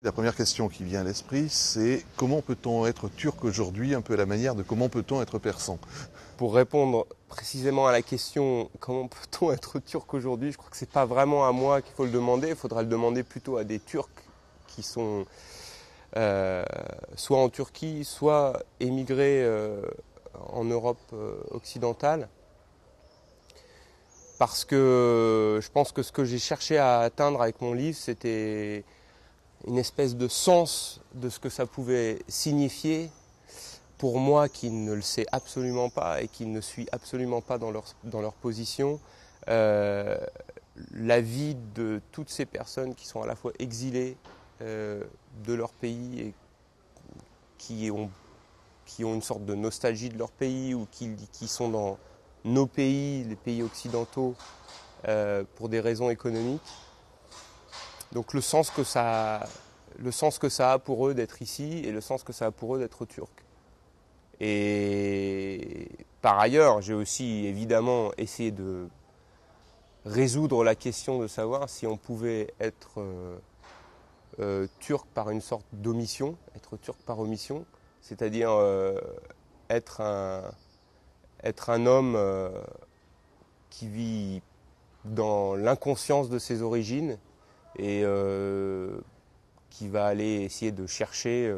La première question qui vient à l'esprit, c'est comment peut-on être turc aujourd'hui, un peu à la manière de comment peut-on être persan? Pour répondre précisément à la question comment peut-on être turc aujourd'hui, je crois que c'est pas vraiment à moi qu'il faut le demander, il faudra le demander plutôt à des Turcs qui sont soit en Turquie, soit émigrés en Europe occidentale. Parce que je pense que ce que j'ai cherché à atteindre avec mon livre, c'était une espèce de sens de ce que ça pouvait signifier pour moi qui ne le sais absolument pas et qui ne suis absolument pas dans leur position, euh, la vie de toutes ces personnes qui sont à la fois exilées de leur pays et qui ont, qui ont une sorte de nostalgie de leur pays ou qui sont dans nos pays, les pays occidentaux, pour des raisons économiques. Donc le sens que ça a pour eux d'être ici et le sens que ça a pour eux d'être turc. Et par ailleurs, j'ai aussi évidemment essayé de résoudre la question de savoir si on pouvait être turc par une sorte d'omission, être turc par omission, c'est-à-dire être un homme qui vit dans l'inconscience de ses origines et qui va aller essayer de chercher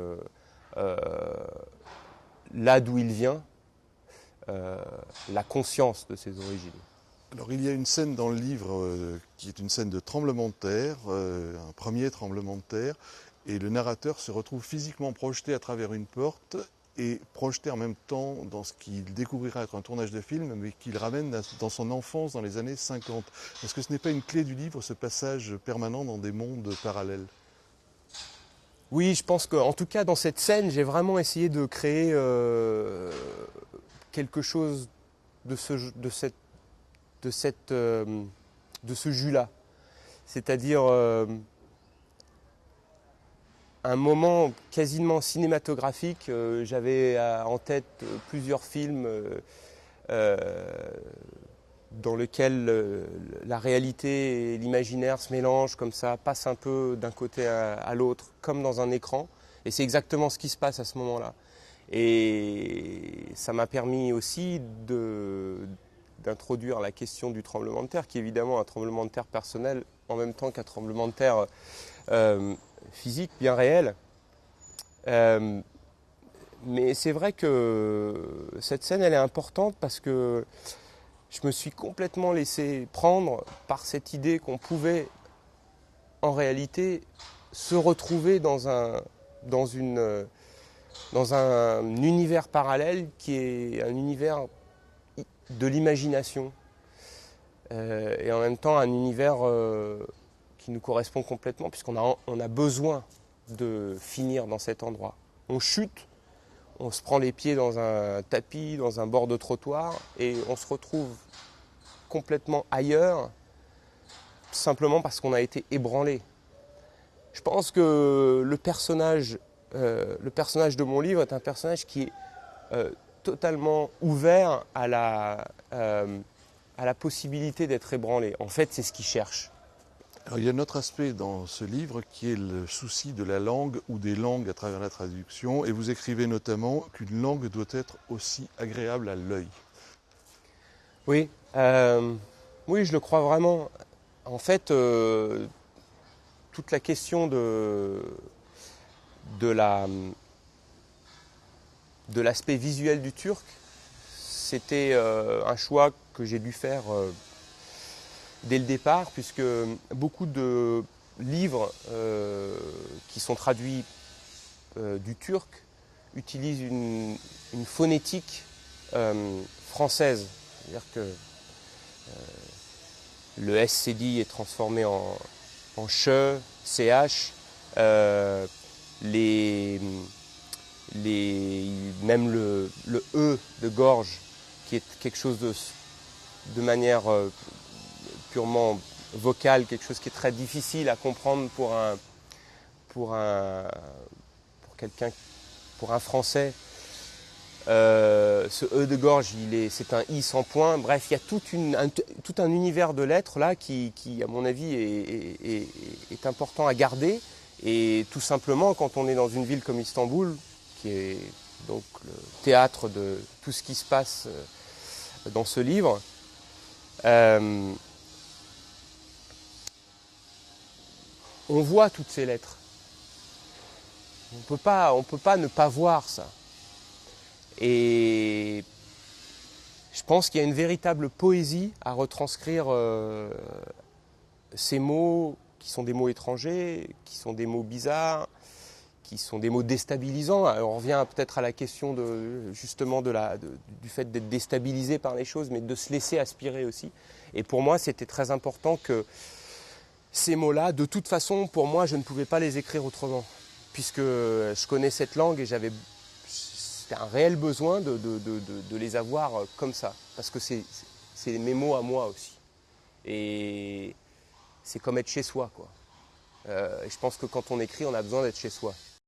là d'où il vient, la conscience de ses origines. Alors il y a une scène dans le livre qui est une scène de tremblement de terre, un premier tremblement de terre, et le narrateur se retrouve physiquement projeté à travers une porte et projeté en même temps dans ce qu'il découvrira être un tournage de film, mais qu'il ramène dans son enfance dans les années 50. Est-ce que ce n'est pas une clé du livre, ce passage permanent dans des mondes parallèles? Oui, je pense qu'en tout cas dans cette scène, j'ai vraiment essayé de créer quelque chose de ce jus-là. C'est-à-dire un moment quasiment cinématographique. J'avais en tête plusieurs films dans lesquels la réalité et l'imaginaire se mélangent comme ça, passent un peu d'un côté à l'autre, comme dans un écran. Et c'est exactement ce qui se passe à ce moment-là. Et ça m'a permis aussi d'introduire la question du tremblement de terre, qui est évidemment un tremblement de terre personnel, en même temps qu'un tremblement de terre physique, bien réel. Mais c'est vrai que cette scène, elle est importante parce que je me suis complètement laissé prendre par cette idée qu'on pouvait, en réalité, se retrouver dans un univers parallèle qui est un univers de l'imagination et en même temps un univers qui nous correspond complètement puisqu'on a besoin de finir dans cet endroit. On chute, on se prend les pieds dans un tapis, dans un bord de trottoir et on se retrouve complètement ailleurs simplement parce qu'on a été ébranlé. Je pense que le personnage de mon livre est un personnage qui est totalement ouvert à la possibilité d'être ébranlé. En fait, c'est ce qu'il cherche. Alors, il y a un autre aspect dans ce livre qui est le souci de la langue ou des langues à travers la traduction. Et vous écrivez notamment qu'une langue doit être aussi agréable à l'œil. Oui, oui, je le crois vraiment. En fait, toute la question de l'aspect visuel du turc, c'était un choix que j'ai dû faire dès le départ, puisque beaucoup de livres qui sont traduits du turc utilisent une phonétique française. C'est-à-dire que le SCD est transformé en CH, CH, même le E de gorge, qui est quelque chose de manière purement vocale, quelque chose qui est très difficile à comprendre pour quelqu'un, pour un Français. Ce E de gorge, c'est un I sans point. Bref, il y a tout un univers de lettres là qui à mon avis, est important à garder Et tout simplement, quand on est dans une ville comme Istanbul, qui est donc le théâtre de tout ce qui se passe dans ce livre, on voit toutes ces lettres. On peut pas ne pas voir ça. Et je pense qu'il y a une véritable poésie à retranscrire ces mots qui sont des mots étrangers, qui sont des mots bizarres, qui sont des mots déstabilisants. Alors on revient peut-être à la question du fait d'être déstabilisé par les choses, mais de se laisser aspirer aussi. Et pour moi, c'était très important que ces mots-là, de toute façon, pour moi, je ne pouvais pas les écrire autrement, puisque je connais cette langue et c'était un réel besoin de les avoir comme ça, parce que c'est mes mots à moi aussi. Et c'est comme être chez soi, quoi. Et je pense que quand on écrit, on a besoin d'être chez soi.